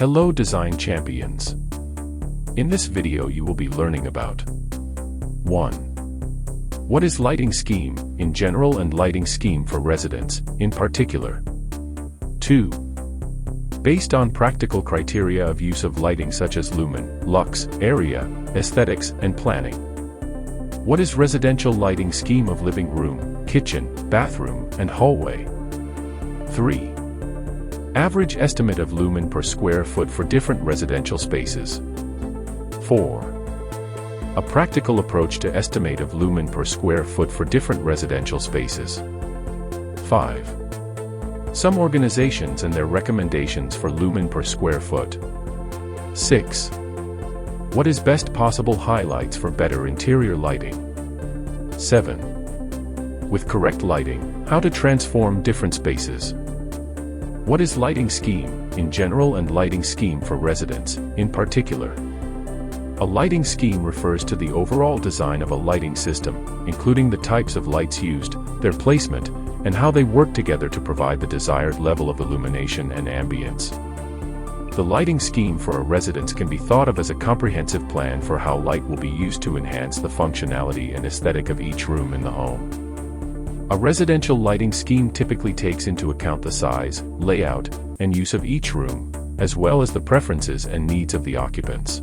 Hello design champions. In this video you will be learning about 1. What is lighting scheme in general and lighting scheme for residents in particular? 2. Based on practical criteria of use of lighting such as lumen, lux, area, aesthetics, and planning. What is residential lighting scheme of living room, kitchen, bathroom, and hallway? 3. Average estimate of lumen per square foot for different residential spaces. 4. A practical approach to estimate of lumen per square foot for different residential spaces. 5. Some organizations and their recommendations for lumen per square foot. 6. What is best possible highlights for better interior lighting? 7. With correct lighting, how to transform different spaces. What is lighting scheme in general and lighting scheme for residents in particular? A lighting scheme refers to the overall design of a lighting system, including the types of lights used, their placement, and how they work together to provide the desired level of illumination and ambience. The lighting scheme for a residence can be thought of as a comprehensive plan for how light will be used to enhance the functionality and aesthetic of each room in the home. A residential lighting scheme typically takes into account the size, layout, and use of each room, as well as the preferences and needs of the occupants.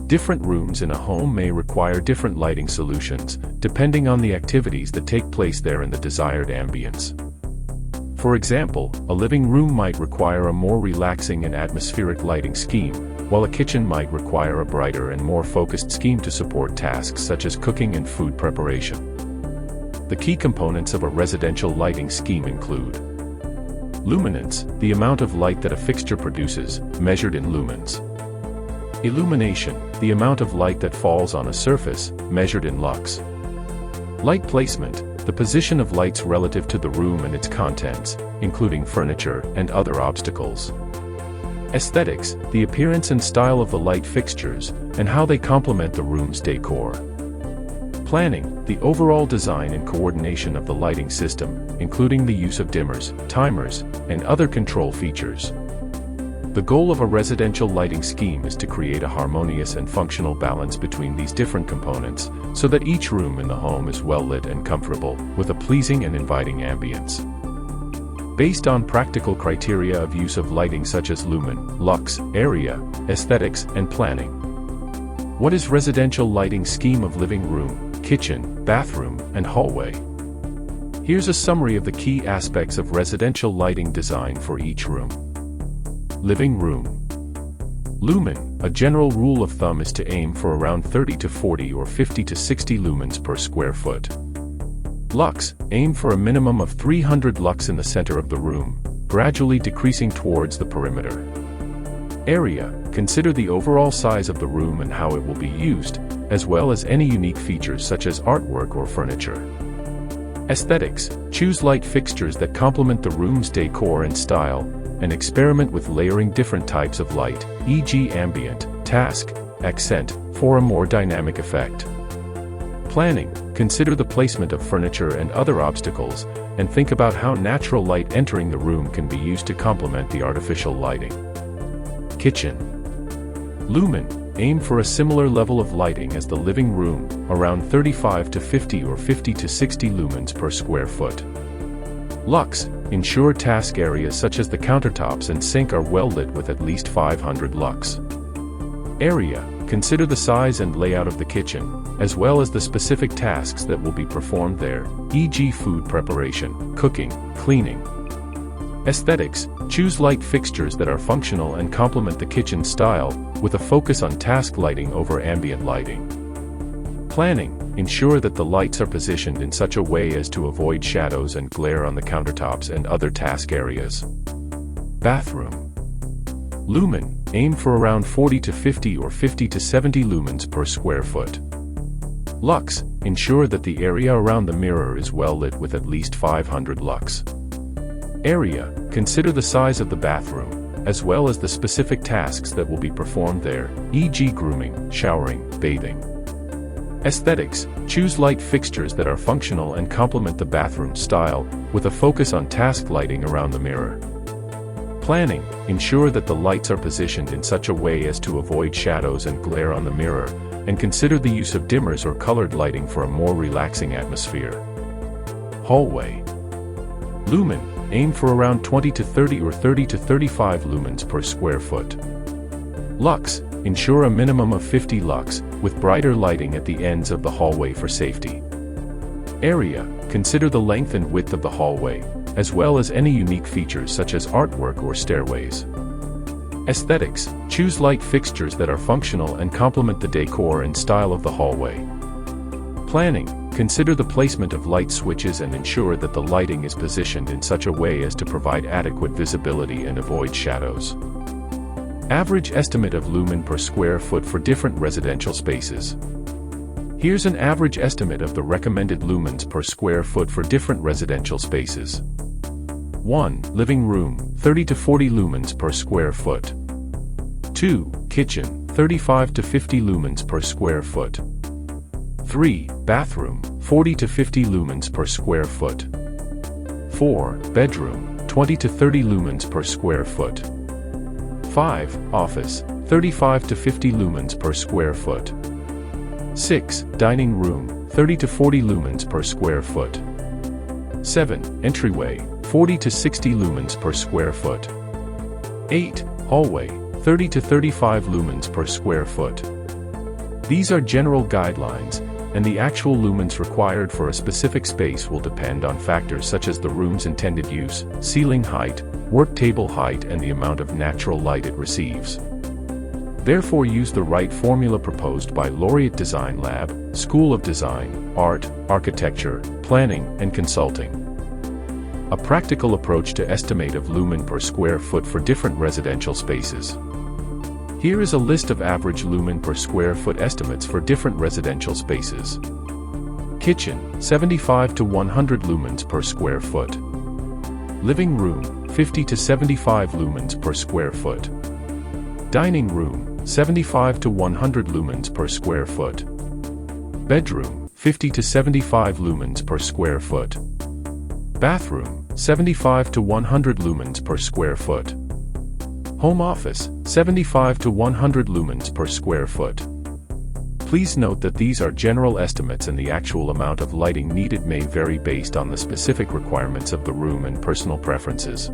Different rooms in a home may require different lighting solutions, depending on the activities that take place there and the desired ambience. For example, a living room might require a more relaxing and atmospheric lighting scheme, while a kitchen might require a brighter and more focused scheme to support tasks such as cooking and food preparation. The key components of a residential lighting scheme include luminance, the amount of light that a fixture produces, measured in lumens. Illumination, the amount of light that falls on a surface, measured in lux. Light placement, the position of lights relative to the room and its contents, including furniture and other obstacles. Aesthetics, the appearance and style of the light fixtures, and how they complement the room's decor. Planning, the overall design and coordination of the lighting system, including the use of dimmers, timers, and other control features. The goal of a residential lighting scheme is to create a harmonious and functional balance between these different components, so that each room in the home is well lit and comfortable, with a pleasing and inviting ambience. Based on practical criteria of use of lighting such as lumen, lux, area, aesthetics, and planning. What is residential lighting scheme of living room, kitchen, bathroom, and hallway? Here's a summary of the key aspects of residential lighting design for each room. Living room. Lumen, a general rule of thumb is to aim for around 30 to 40 or 50 to 60 lumens per square foot. Lux, aim for a minimum of 300 lux in the center of the room, gradually decreasing towards the perimeter. Area, consider the overall size of the room and how it will be used, as well as any unique features such as artwork or furniture. Aesthetics, choose light fixtures that complement the room's decor and style, and experiment with layering different types of light, e.g. ambient, task, accent, for a more dynamic effect. Planning, consider the placement of furniture and other obstacles, and think about how natural light entering the room can be used to complement the artificial lighting. Kitchen. Lumen, aim for a similar level of lighting as the living room, around 35 to 50 or 50 to 60 lumens per square foot. Lux, ensure task areas such as the countertops and sink are well lit with at least 500 lux. Area, consider the size and layout of the kitchen, as well as the specific tasks that will be performed there, e.g. food preparation, cooking, cleaning. Aesthetics, choose light fixtures that are functional and complement the kitchen style, with a focus on task lighting over ambient lighting. Planning, ensure that the lights are positioned in such a way as to avoid shadows and glare on the countertops and other task areas. Bathroom. Lumen, aim for around 40 to 50 or 50 to 70 lumens per square foot. Lux, ensure that the area around the mirror is well lit with at least 500 lux. Area, consider the size of the bathroom, as well as the specific tasks that will be performed there, e.g. grooming, showering, bathing. Aesthetics, choose light fixtures that are functional and complement the bathroom style, with a focus on task lighting around the mirror. Planning: ensure that the lights are positioned in such a way as to avoid shadows and glare on the mirror, and consider the use of dimmers or colored lighting for a more relaxing atmosphere. Hallway. Lumen: aim for around 20 to 30 or 30 to 35 lumens per square foot. Lux: ensure a minimum of 50 lux, with brighter lighting at the ends of the hallway for safety. Area: consider the length and width of the hallway, as well as any unique features such as artwork or stairways. Aesthetics: choose light fixtures that are functional and complement the decor and style of the hallway. Planning: consider the placement of light switches and ensure that the lighting is positioned in such a way as to provide adequate visibility and avoid shadows. Average estimate of lumen per square foot for different residential spaces. Here's an average estimate of the recommended lumens per square foot for different residential spaces. 1. Living room, 30 to 40 lumens per square foot. 2. Kitchen, 35 to 50 lumens per square foot. 3. Bathroom, 40 to 50 lumens per square foot. 4. Bedroom, 20 to 30 lumens per square foot. 5. Office, 35 to 50 lumens per square foot. 6. Dining room, 30 to 40 lumens per square foot. 7. Entryway, 40 to 60 lumens per square foot. 8. Hallway, 30 to 35 lumens per square foot. These are general guidelines, and the actual lumens required for a specific space will depend on factors such as the room's intended use, ceiling height, work table height, and the amount of natural light it receives. Therefore, use the right formula proposed by LaureateDesignLab, School of Design, Art, Architecture, Planning, and Consulting. A practical approach to estimate of lumen per square foot for different residential spaces. Here is a list of average lumen per square foot estimates for different residential spaces. Kitchen, 75 to 100 lumens per square foot. Living room, 50 to 75 lumens per square foot. Dining room, 75 to 100 lumens per square foot. Bedroom, 50 to 75 lumens per square foot. Bathroom, 75 to 100 lumens per square foot. Home office, 75 to 100 lumens per square foot. Please note that these are general estimates and the actual amount of lighting needed may vary based on the specific requirements of the room and personal preferences.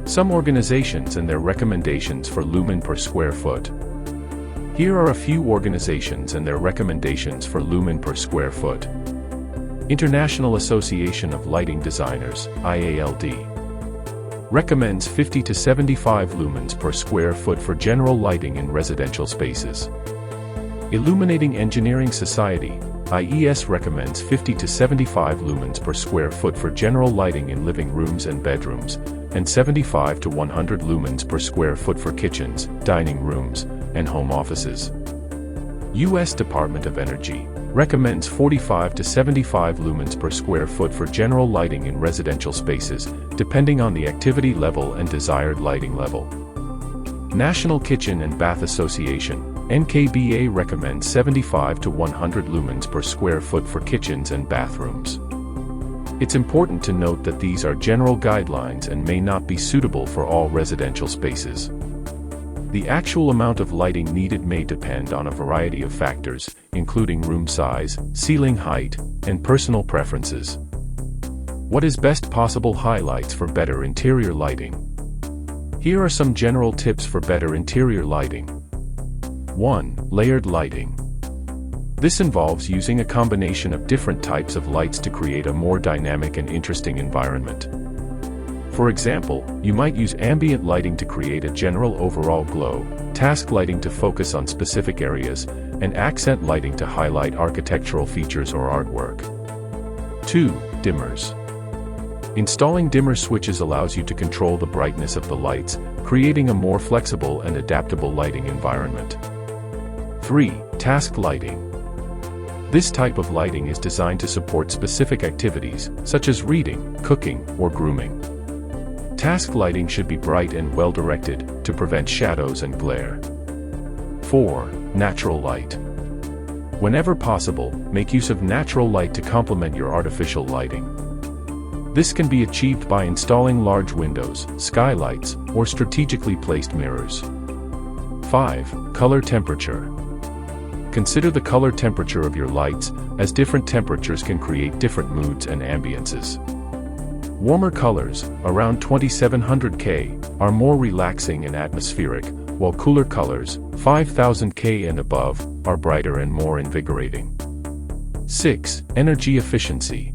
Some organizations and their recommendations for lumen per square foot. Here are a few organizations and their recommendations for lumen per square foot. International Association of Lighting Designers, IALD. Recommends 50 to 75 lumens per square foot for general lighting in residential spaces. Illuminating Engineering Society, IES recommends 50 to 75 lumens per square foot for general lighting in living rooms and bedrooms, and 75 to 100 lumens per square foot for kitchens, dining rooms, and home offices. U.S. Department of Energy recommends 45 to 75 lumens per square foot for general lighting in residential spaces, depending on the activity level and desired lighting level. National Kitchen and Bath Association, NKBA recommends 75 to 100 lumens per square foot for kitchens and bathrooms. It's important to note that these are general guidelines and may not be suitable for all residential spaces. The actual amount of lighting needed may depend on a variety of factors, including room size, ceiling height, and personal preferences. What is best possible highlights for better interior lighting? Here are some general tips for better interior lighting. 1. Layered lighting. This involves using a combination of different types of lights to create a more dynamic and interesting environment. For example, you might use ambient lighting to create a general overall glow, task lighting to focus on specific areas, and accent lighting to highlight architectural features or artwork. 2. Dimmers. Installing dimmer switches allows you to control the brightness of the lights, creating a more flexible and adaptable lighting environment. 3. Task lighting. This type of lighting is designed to support specific activities, such as reading, cooking, or grooming. Task lighting should be bright and well-directed, to prevent shadows and glare. 4. Natural light. Whenever possible, make use of natural light to complement your artificial lighting. This can be achieved by installing large windows, skylights, or strategically placed mirrors. 5. Color temperature. Consider the color temperature of your lights, as different temperatures can create different moods and ambiances. Warmer colors, around 2700 K, are more relaxing and atmospheric, while cooler colors, 5000 K and above, are brighter and more invigorating. 6. Energy efficiency.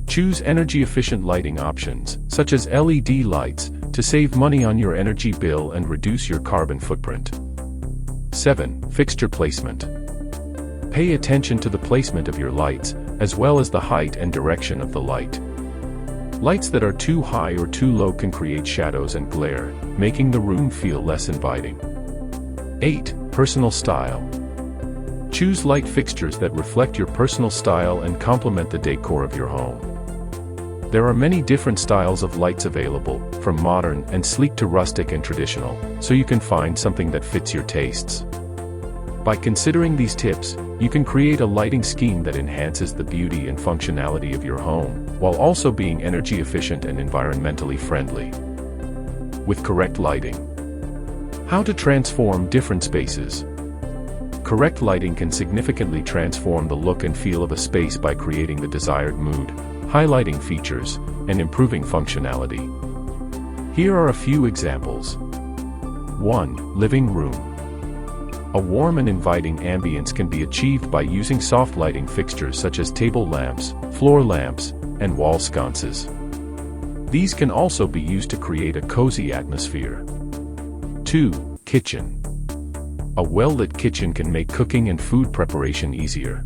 Choose energy-efficient lighting options, such as LED lights, to save money on your energy bill and reduce your carbon footprint. 7. Fixture placement. Pay attention to the placement of your lights, as well as the height and direction of the light. Lights that are too high or too low can create shadows and glare, making the room feel less inviting. 8. Personal style. Choose light fixtures that reflect your personal style and complement the decor of your home. There are many different styles of lights available, from modern and sleek to rustic and traditional, so you can find something that fits your tastes. By considering these tips, you can create a lighting scheme that enhances the beauty and functionality of your home, while also being energy efficient and environmentally friendly. With correct lighting. How to transform different spaces. Correct lighting can significantly transform the look and feel of a space by creating the desired mood, highlighting features, and improving functionality. Here are a few examples. 1. Living room. A warm and inviting ambience can be achieved by using soft lighting fixtures such as table lamps, floor lamps, and wall sconces. These can also be used to create a cozy atmosphere. 2. Kitchen. A well-lit kitchen can make cooking and food preparation easier.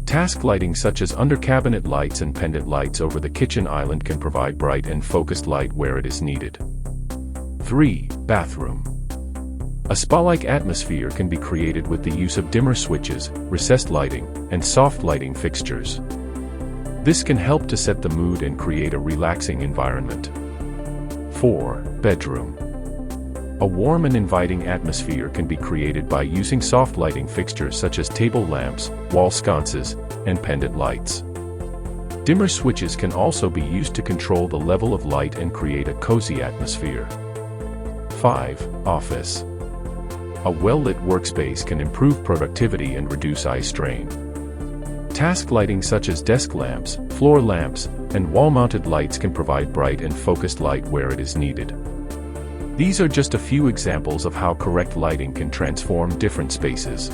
Task lighting such as under-cabinet lights and pendant lights over the kitchen island can provide bright and focused light where it is needed. 3. Bathroom. A spa-like atmosphere can be created with the use of dimmer switches, recessed lighting, and soft lighting fixtures. This can help to set the mood and create a relaxing environment. 4. Bedroom. A warm and inviting atmosphere can be created by using soft lighting fixtures such as table lamps, wall sconces, and pendant lights. Dimmer switches can also be used to control the level of light and create a cozy atmosphere. 5. Office. A well-lit workspace can improve productivity and reduce eye strain. Task lighting such as desk lamps, floor lamps, and wall-mounted lights can provide bright and focused light where it is needed. These are just a few examples of how correct lighting can transform different spaces.